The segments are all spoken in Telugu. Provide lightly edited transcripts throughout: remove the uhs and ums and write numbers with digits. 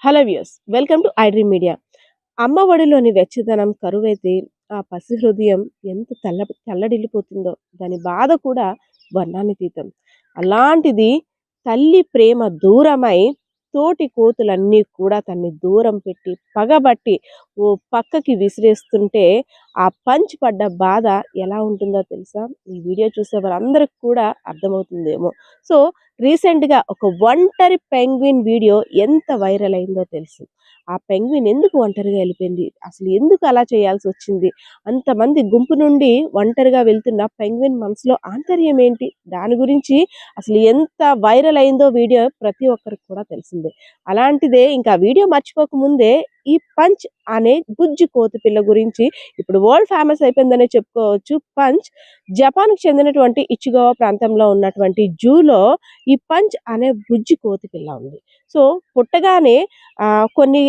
Hello views welcome to iDream media. అమ్మ ఒడిలోని వెచ్చదనం కరువైతే ఆ పసి హృదయం ఎంత తల్లడిల్లిపోతుందో దాని బాధ కూడా వర్ణానితీతం. అలాంటిది తల్లి ప్రేమ దూరమై తోటి కోతులన్నీ కూడా తన్ని దూరం పెట్టి పగబట్టి ఓ పక్కకి విసిరేస్తుంటే ఆ పంచ్ పడ్డ బాధ ఎలా ఉంటుందో తెలుసా? ఈ వీడియో చూసే వారందరికి కూడా అర్థమవుతుందేమో. సో రీసెంట్‌గా ఒక ఒంటరి పెంగ్విన్ వీడియో ఎంత వైరల్ అయిందో తెలుసు. ఆ పెంగ్విన్ ఎందుకు ఒంటరిగా ఎళ్ళిపోయింది? అసలు ఎందుకు అలా చేయాల్సొచ్చింది? అంతమంది గుంపు నుండి ఒంటరిగా వెళ్తున్న పెంగ్విన్ మనసులో ఆంతర్యం ఏంటి? దాని గురించి అసలు ఎంత వైరల్ అయిందో వీడియో ప్రతి ఒక్కరికి కూడా తెలిసిందే. అలాంటిదే ఇంకా వీడియో మర్చిపోక ముందే ఈ పంచ్ అనే బుజ్జి కోతిపిల్ల గురించి ఇప్పుడు వరల్డ్ ఫేమస్ అయిపోయిందనే చెప్పుకోవచ్చు. పంచ్ జపాన్‌కి చెందినటువంటి ఇచిగావా ప్రాంతంలో ఉన్నటువంటి జూలో ఈ పంచ్ అనే బుజ్జి కోతిపిల్ల ఉంది. సో పుట్టగానే కొన్ని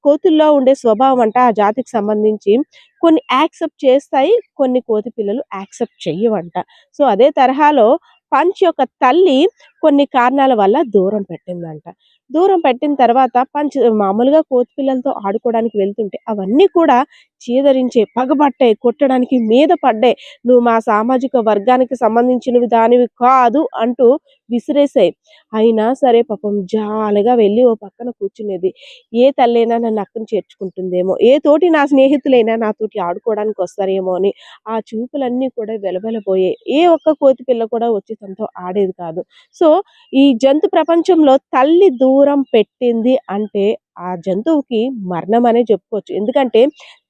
కోతుల్లో ఉండే స్వభావం అంట ఆ జాతికి సంబంధించి కొన్ని యాక్సెప్ట్ చేస్తాయి. కొన్ని కోతి పిల్లలు యాక్సెప్ట్ చెయ్యవంట. సో అదే తరహాలో పంచ్ యొక్క తల్లి కొన్ని కారణాల వల్ల దూరం పెట్టిందంట. దూరం పెట్టిన తర్వాత పంచ్ మామూలుగా కోతి పిల్లలతో ఆడుకోవడానికి వెళ్తుంటే అవన్నీ కూడా చీదరించే, పగబట్టాయి, కొట్టడానికి మీద పడ్డాయి. "నువ్వు మా సామాజిక వర్గానికి సంబంధించినవి దానివి కాదు" అంటూ విసిరేసాయి. అయినా సరే పాపం జాలిగా వెళ్ళి ఓ పక్కన కూర్చునేది. ఏ తల్లైనా నన్ను అక్కన చేర్చుకుంటుందేమో, ఏ తోటి నా స్నేహితులైనా నాతోటి ఆడుకోవడానికొస్తారేమో అని ఆ చూపులన్నీ కూడా వెలవెలబోయాయి. ఏ ఒక్క కోతి పిల్ల కూడా వచ్చి తనతో ఆడేది కాదు. సో, ఈ జంతు ప్రపంచంలో తల్లి దూరం పెట్టింది అంటే ఆ జంతువుకి మరణం అనే చెప్పుకోవచ్చు. ఎందుకంటే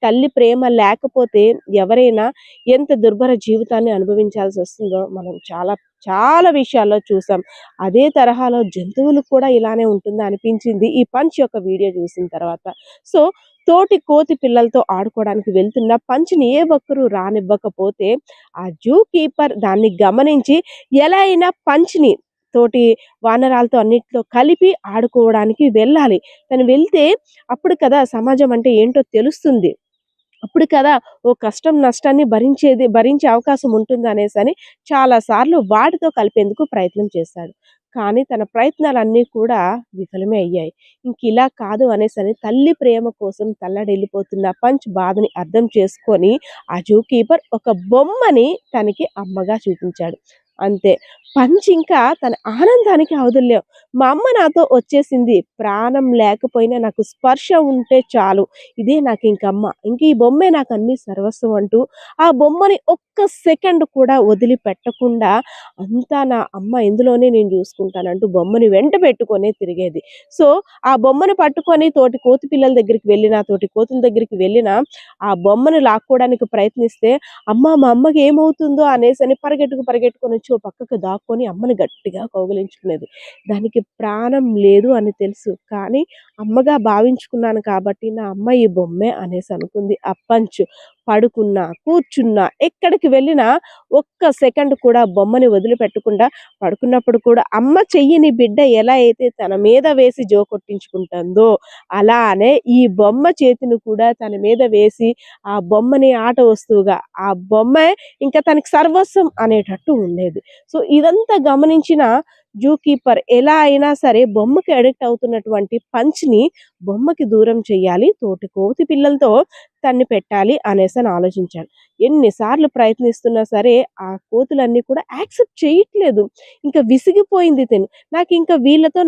తల్లి ప్రేమ లేకపోతే ఎవరైనా ఎంత దుర్భర జీవితాన్ని అనుభవించాల్సొస్తుందో మనం చాలా చాలా విషయాల్లో చూసాం. అదే తరహాలో జంతువులకు కూడా ఇలానే ఉంటుందా అనిపించింది ఈ పంచ్ యొక్క వీడియో చూసిన తర్వాత. సో తోటి కోతి పిల్లలతో ఆడుకోవడానికి వెళ్తున్న పంచ్‌ని ఏ ఒక్కరు రానివ్వకపోతే ఆ జూ కీపర్ దాన్ని గమనించి ఎలా అయినా పంచ్‌ని తోటి వానరాలతో అన్నిటితో కలిపి ఆడుకోవడానికి వెళ్ళాలి. తను వెళ్తే అప్పుడు కదా సమాజం అంటే ఏంటో తెలుస్తుంది. అప్పుడు కదా ఓ కష్టం నష్టాన్ని భరించే అవకాశం ఉంటుందనేసని చాలా సార్లు వాటితో కలిపేందుకు ప్రయత్నం చేశాడు. కానీ తన ప్రయత్నాలన్నీ కూడా విఫలమే అయ్యాయి. ఇంకిలా కాదు అనేసని తల్లి ప్రేమ కోసం తల్లడిల్లిపోతున్న పంచ్ బాధని అర్థం చేసుకొని ఆ జూ కీపర్ ఒక బొమ్మని తనకి అమ్మగా చూపించాడు. అంతే. పంచ్ ఇంకా తన ఆనందానికి అవధుల్లేవు. మా అమ్మ నాతో వచ్చేసింది. ప్రాణం లేకపోయినా నాకు స్పర్శ ఉంటే చాలు. ఇదే నాకింకమ్మ. ఇంక ఈ బొమ్మే నాకన్నీ సర్వస్వం అంటూ, ఆ బొమ్మని ఒక్క సెకండ్ కూడా వదిలిపెట్టకుండా, అంతా నా అమ్మ ఇందులోనే నేను జూసుకుంటానంటూ బొమ్మని వెంట పెట్టుకొనే తిరిగేది. సో, ఆ బొమ్మను పట్టుకొని తోటి కోతి పిల్లల దగ్గరికి వెళ్ళినా, తోటి కోతుల దగ్గరికి వెళ్ళినా, ఆ బొమ్మను లాక్కోవడానికి ప్రయత్నిస్తే, "అమ్మ మా అమ్మకి ఏమవుతుందో" అనేసని పరిగెట్టుకొనొచ్చి ఓ పక్కకు దాక్కొని అమ్మని గట్టిగా కౌగిలించుకునేది. దానికి ప్రాణం లేదు అని తెలుసు. కానీ అమ్మగా భావించుకున్నాను కాబట్టి నా అమ్మ ఈ బొమ్మే అనేసనుకుంది. ఆ పంచ్. పడుకున్నా, కూర్చున్నా, ఎక్కడికి వెళ్ళినా ఒక్క సెకండ్ కూడా బొమ్మని వదిలిపెట్టకుండా పడుకున్నప్పుడు కూడా అమ్మ చెయ్యిని బిడ్డ ఎలా అయితే తన మీద వేసి జోకొట్టించుకుంటుందో అలానే ఈ బొమ్మ చేతిని కూడా తన మీద వేసి ఆ బొమ్మని ఆట వస్తువుగా ఆ బొమ్మే ఇంకా తనకి సర్వస్వం అనేటట్టు ఉండేది. సో ఇదంతా గమనించిన జూ కీపర్ ఎలా అయినా సరే బొమ్మకి అడిక్ట్ అవుతున్నటువంటి పంచ్‌ని బొమ్మకి దూరం చెయ్యాలి. తోటి కోతి పిల్లలతో తన్ని పెట్టాలి అనేసని ఆలోచించాడు. ఎన్ని సార్లు ప్రయత్నిస్తున్నా సరే ఆ కోతులన్నీ కూడా యాక్సెప్ట్ చేయట్లేదు. ఇంకా విసిగిపోయింది తిను.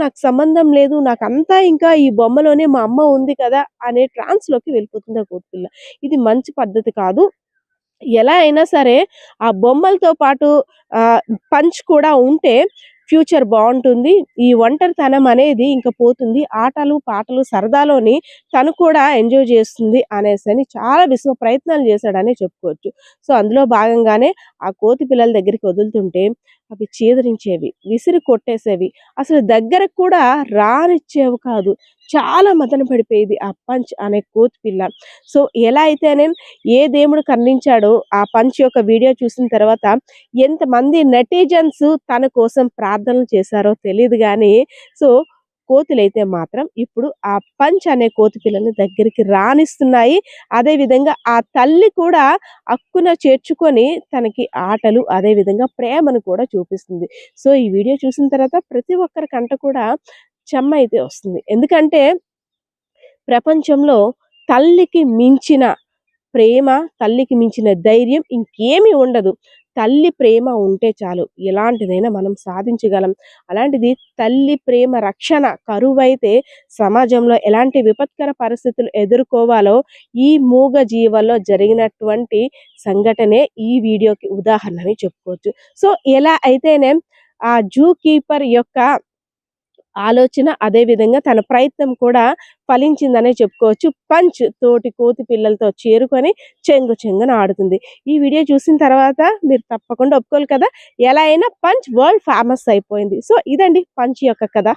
నాకు సంబంధం లేదు. నాకంతా ఇంకా ఈ బొమ్మలోనే మా అమ్మ ఉంది కదా! అనే ట్రాన్స్‌లోకి వెళ్ళిపోతుంది ఆ కోతిపిల్ల. ఇది మంచి పద్ధతి కాదు. ఎలా అయినా సరే ఆ బొమ్మలతో పాటు ఆహ్, పంచ్ కూడా ఉంటే ఫ్యూచర్ బావుంటుంది. ఈ ఒంటరితనం అనేది ఇంక పోతుంది. ఆటలు, పాటలు సరదాలోని తను కూడా ఎంజాయ్ చేస్తుంది అనేసని చాలా విశ్వ ప్రయత్నాలు చేశాడనే చెప్పుకోవచ్చు. సో, అందులో భాగంగానే ఆ కోతి పిల్లల దగ్గరికి వదులుతుంటే అవి చీదరించేవి, విసిరి కొట్టేసేవి. అసలు దగ్గరకు కూడా రానిచ్చేవి కాదు. చాలా మదన పడిపోయేది ఆ పంచ్ అనే కోతి పిల్ల. సో, ఎలా అయితేనేం ఏ దేవుడు కరుణించాడో ఆ పంచ్ యొక్క వీడియో చూసిన తర్వాత ఎంతమంది నెటిజన్స్ తన కోసం ప్రార్థనలు చేశారో తెలీదు గానీ, సో, కోతులైతే మాత్రం ఇప్పుడు ఆ పంచ్ అనే కోతి పిల్లని దగ్గరికి రానిస్తున్నాయి. అదే విధంగా ఆ తల్లి కూడా అక్కున చేర్చుకొని తనకి ఆటలు, అదే విధంగా ప్రేమను కూడా చూపిస్తుంది. సో, ఈ వీడియో చూసిన తర్వాత ప్రతి ఒక్కరి కంట కూడా చెమ్మయితే వస్తుంది. ఎందుకంటే ప్రపంచంలో తల్లికి మించిన ప్రేమ, తల్లికి మించిన ధైర్యం ఇంకేమీ ఉండదు. తల్లి ప్రేమ ఉంటే చాలు. ఎలాంటిదైనా మనం సాధించగలం. అలాంటిది తల్లి ప్రేమ రక్షణ కరువైతే సమాజంలో ఎలాంటి విపత్కర పరిస్థితులు ఎదుర్కోవాలో ఈ మూగ జీవాల్లో జరిగినటువంటి సంఘటనే ఈ వీడియోకి ఉదాహరణని చెప్పుకోవచ్చు. సో, ఎలా అయితేనే ఆ జూ కీపర్ యొక్క ఆలోచన, అదే విధంగా తన ప్రయత్నం కూడా ఫలించిందనే చెప్పుకోవచ్చు. పంచ్ తోటి కోతి పిల్లలతో చేరుకొని చెంగు చెంగున ఆడుతుంది. ఈ వీడియో చూసిన తర్వాత మీరు తప్పకుండా ఒప్పుకోవాలి కదా! ఎలా అయినా పంచ్ వరల్డ్ ఫేమస్ అయిపోయింది. సో, ఇదండి పంచ్ యొక్క కథ.